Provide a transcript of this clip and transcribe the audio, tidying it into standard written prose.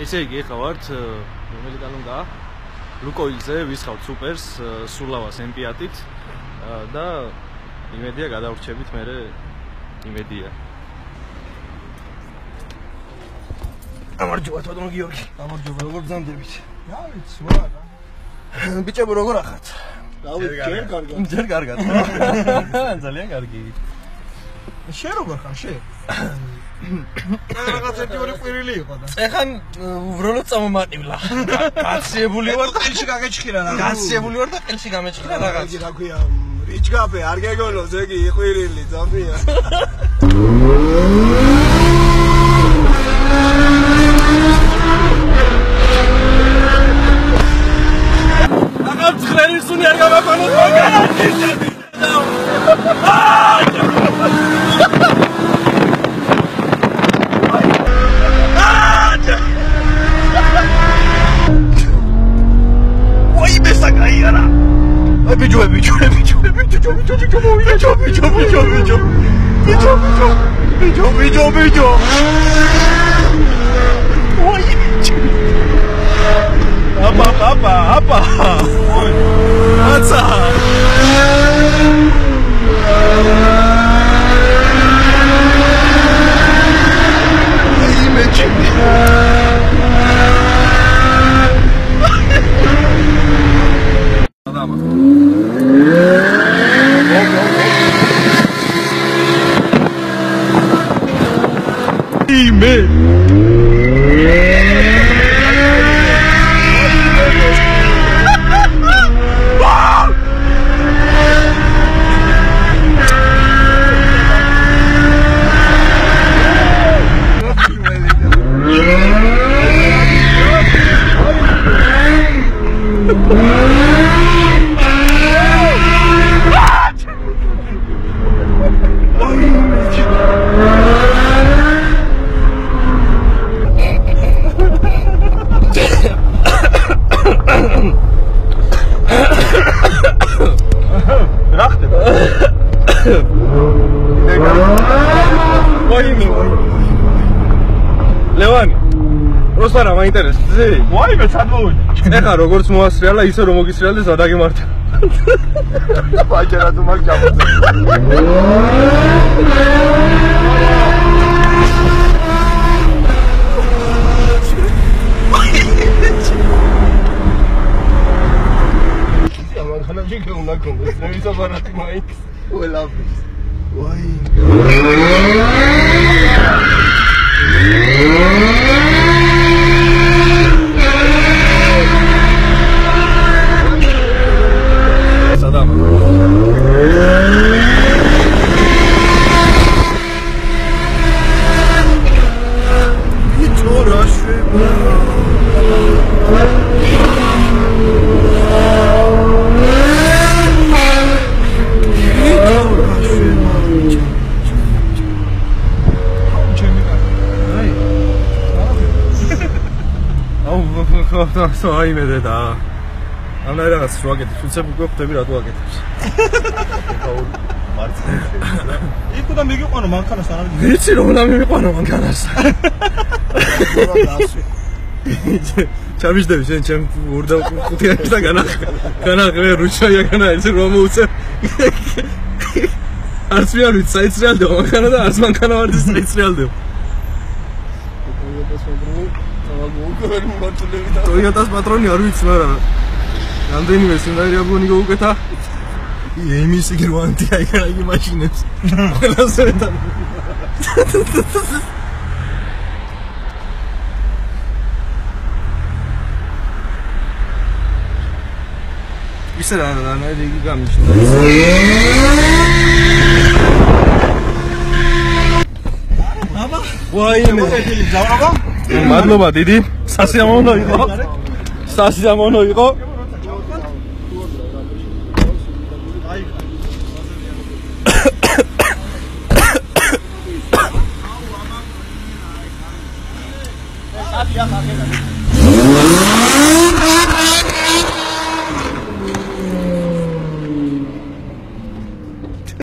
ესე იგი, ეხლა ვართ რომელი კანონგაა? ლუკოილზე ვისხავთ სუპერს, სულავას ემპიატით და იმედია გადავრჩებით, მერე იმედია. გამარჯობა თოდმო გიორგი. გამარჯობა, როგორ ბრძანდებით? რა ვიცი, ვარა. ბიჭებო როგორ ახართ? დავით, ჯერ კარგად. ჯერ კარგად. ძალიან კარგი. შენ როგორ ხარ, შენ? რაღაც ერთი ორი ყვირილი იყო და. ეხან უბრალოდ წამომატივლა. გაციებული ვარ და ყელში გაგეჭხირა რა. გაციებული ვარ და ყელში გამეჭხირა რაღაც. რა ქვია, რიჩგაფე, არ გეგონოს, ეგი ყვირილი, ძამია. აღარ ცხრელის სუნი არ გამაყენოთ მაგარად. Bicho. Apa. Atsa. Levan, Rostara, მაინტერესებს ზე? ვაიმე, ჩადმოვიდე. ეხა როგორც მოასრიალა, ისე რომ მოგისრიალდეს ადაგემართა. ბაჭერა თუ მაგ ჩამოწე. ამან ხანაში უნდა კონდეს, ნევის აპარატი მაიქს. ყველაფერს. ვაი. აიმედე და ამან რაღაც რო აკეთებს, უცებ უკვე ხვდები რატო აკეთებს. იქ უნდა მიგიყვანო მანქანას არ არის. ვიცი რომ უნდა მივიყვანო მანქანას. ჩამიждები შენ ჩემ 25 და განახმე რუჩაია განაიცი რომ მოუწე. არც მე არ ვიცი საით რეალდება მანქანა და არც მანქანა არ ვიცი საით რეალდება. Toyotas patroni არ ვიცი, მაგრამ რამდენიმე სიმღერა გონი გაუკეთა. ემისი გროვანტია იქ მაშინებს. ყველაზე და ისე რა იგი გამიშნა. აბა, ვაიმე. ძავრობა? მადლობა დიდი. სასიამოვნო იყო.